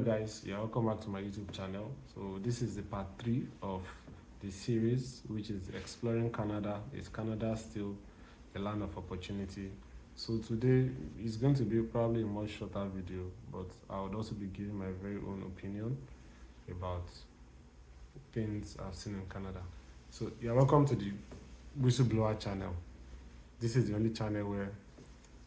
guys, yeah, welcome back to my YouTube channel. So this is the part 3 of the series, which is exploring Canada. Is Canada still a land of opportunity? So today is going to be probably a much shorter video, but I would also be giving my very own opinion about things I've seen in Canada. So yeah, welcome to the WhistleBlower channel. This is the only channel where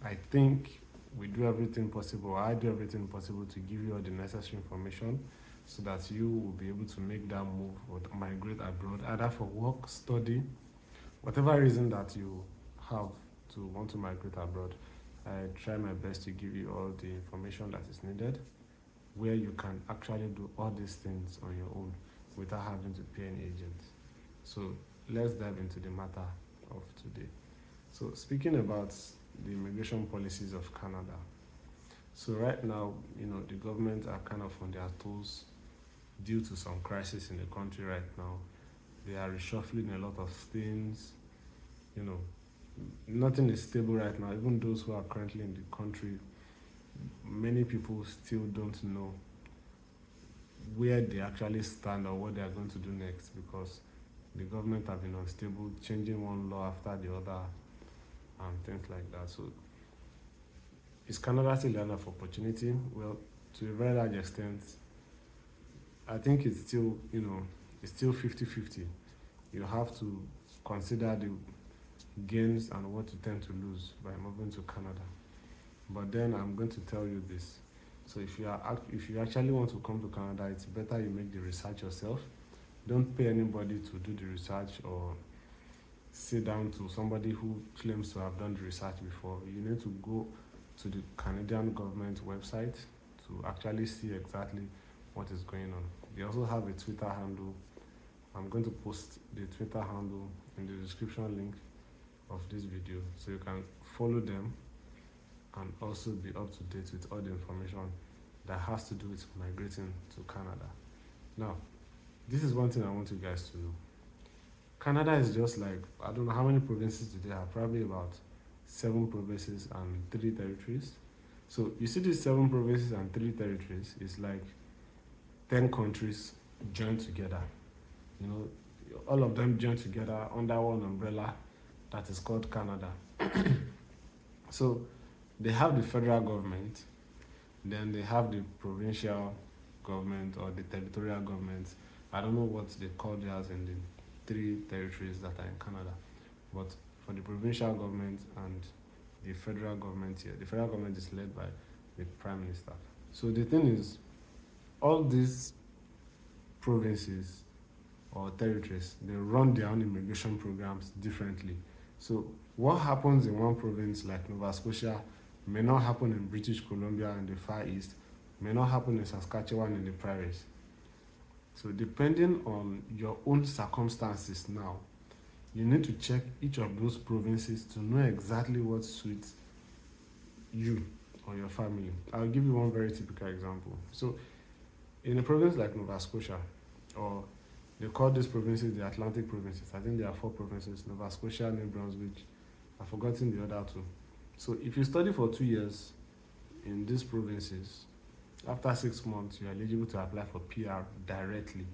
I think we do everything possible. I do everything possible to give you all the necessary information so that you will be able to make that move or migrate abroad, either for work, study, whatever reason that you have to want to migrate abroad. I try my best to give you all the information that is needed, where you can actually do all these things on your own without having to pay an agent. So let's dive into the matter of today. So speaking about the immigration policies of Canada. So right now, the government are kind of on their toes due to some crisis in the country right now. They are reshuffling a lot of things. Nothing is stable right now. Even those who are currently in the country, many people still don't know where they actually stand or what they are going to do next, because the government have been unstable, changing one law after the other and things like that. So is Canada still a land of opportunity? Well, to a very large extent, I think it's still, it's still 50-50. You have to consider the gains and what you tend to lose by moving to Canada. But then I'm going to tell you this. So if you actually want to come to Canada, it's better you make the research yourself. Don't pay anybody to do the research or sit down to somebody who claims to have done the research before. You need to go to the Canadian government website to actually see exactly what is going on. They also have a Twitter handle. I'm going to post the Twitter handle in the description link of this video, so you can follow them and also be up to date with all the information that has to do with migrating to Canada. Now, this is one thing I want you guys to know. Canada is just like, I don't know how many provinces do they have, probably about 7 provinces and 3 territories. So you see these 7 provinces and 3 territories is like 10 countries joined together. All of them joined together under one umbrella that is called Canada. So they have the federal government, then they have the provincial government or the territorial government. I don't know what they call theirs in the 3 territories that are in Canada, but for the provincial government and the federal government here, the federal government is led by the prime minister. So the thing is, all these provinces or territories, they run their own immigration programs differently. So what happens in one province like Nova Scotia may not happen in British Columbia in the Far East, may not happen in Saskatchewan in the prairies. So depending on your own circumstances now, you need to check each of those provinces to know exactly what suits you or your family. I'll give you one very typical example. So in a province like Nova Scotia, or they call these provinces the Atlantic provinces. I think there are 4 provinces: Nova Scotia, New Brunswick. I've forgotten the other 2. So if you study for 2 years in these provinces, after 6 months, you are eligible to apply for PR directly.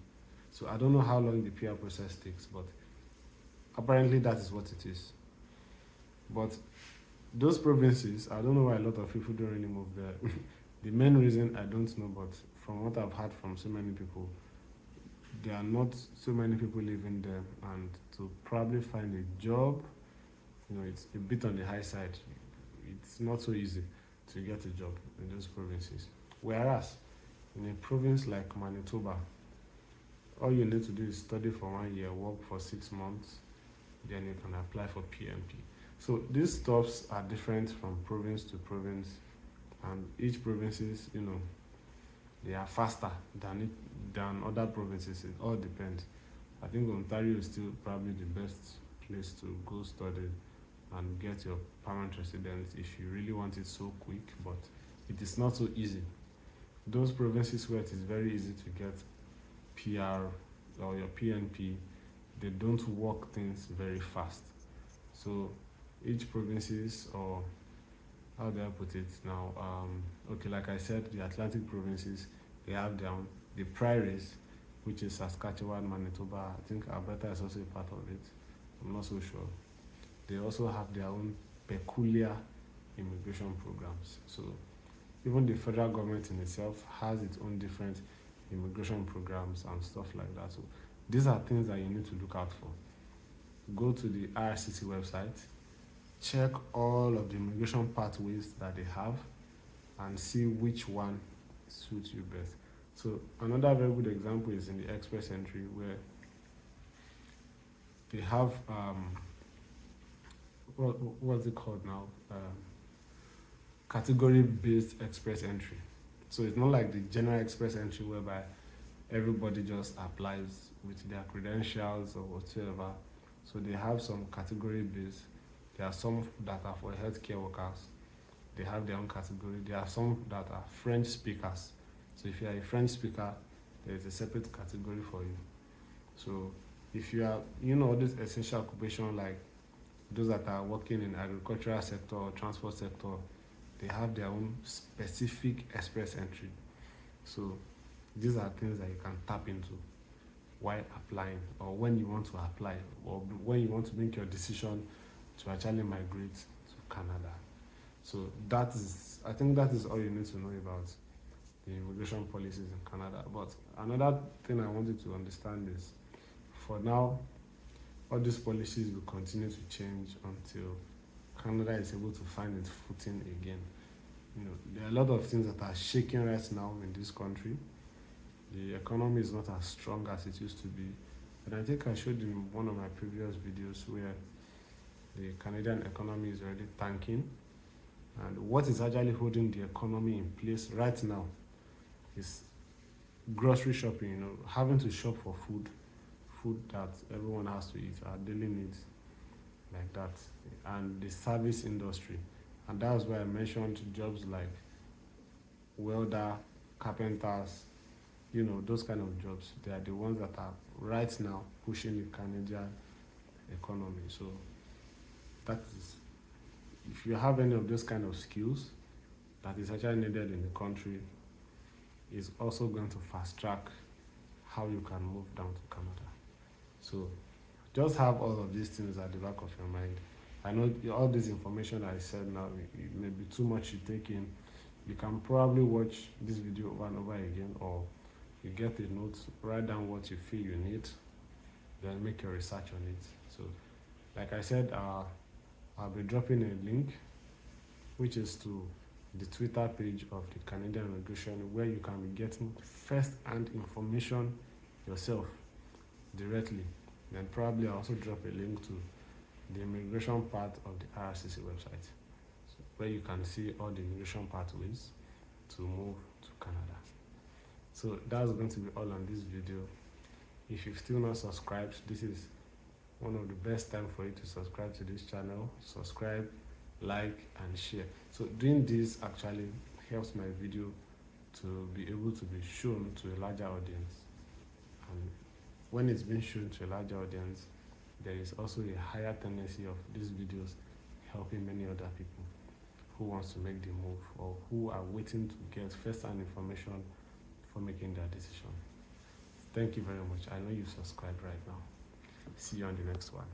So I don't know how long the PR process takes, but apparently that is what it is. But those provinces, I don't know why a lot of people don't really move there. The main reason I don't know, but from what I've heard from so many people, there are not so many people living there, and to probably find a job, it's a bit on the high side. It's not so easy to get a job in those provinces. Whereas in a province like Manitoba, all you need to do is study for 1 year, work for 6 months, then you can apply for PNP. So these stops are different from province to province, and each provinces, they are faster than other provinces. It all depends. I think Ontario is still probably the best place to go study and get your permanent residence if you really want it so quick, but it is not so easy. Those provinces where it is very easy to get PR or your PNP, they don't work things very fast. So each provinces, or how do I put it now, okay, like I said, the Atlantic provinces, they have their own. The prairies, which is Saskatchewan, Manitoba, I think Alberta is also a part of it. I'm not so sure. They also have their own peculiar immigration programs. So even the federal government in itself has its own different immigration programs and stuff like that. So these are things that you need to look out for. Go to the IRCC website, check all of the immigration pathways that they have, and see which one suits you best. So another very good example is in the express entry, where they have what's it called now? Category-based express entry. So it's not like the general express entry whereby everybody just applies with their credentials or whatsoever. So they have some category-based. There are some that are for healthcare workers. They have their own category. There are some that are French speakers. So if you are a French speaker, there is a separate category for you. So if you are, all this essential occupation, like those that are working in agricultural sector or transport sector, they have their own specific express entry. So these are things that you can tap into while applying, or when you want to apply, or when you want to make your decision to actually migrate to Canada. So I think that is all you need to know about the immigration policies in Canada. But another thing I wanted to understand is, for now, all these policies will continue to change until Canada is able to find its footing again. There are a lot of things that are shaking right now in this country. The economy is not as strong as it used to be. And I think I showed in one of my previous videos where the Canadian economy is already tanking. And what is actually holding the economy in place right now is grocery shopping, having to shop for food that everyone has to eat, our daily needs, like that, and the service industry. And that was why I mentioned jobs like welder, carpenters, those kind of jobs. They are the ones that are right now pushing the Canadian economy. So that is, if you have any of those kind of skills that is actually needed in the country, is also going to fast track how you can move down to Canada. So just have all of these things at the back of your mind. I know all this information I said now, it may be too much to take in. You can probably watch this video over and over again, or you get a note, write down what you feel you need, then make your research on it. So like I said, I'll be dropping a link, which is to the Twitter page of the Canadian Immigration, where you can be getting first-hand information yourself directly. Then probably I'll also drop a link to the immigration part of the IRCC website, where you can see all the immigration pathways to move to Canada. So that's going to be all on this video. If you've still not subscribed, this is one of the best time for you to subscribe to this channel. Subscribe, like, and share. So doing this actually helps my video to be able to be shown to a larger audience. And when it's been shown to a larger audience, there is also a higher tendency of these videos helping many other people who wants to make the move, or who are waiting to get first-hand information for making their decision. Thank you very much. I know you subscribed right now. See you on the next one.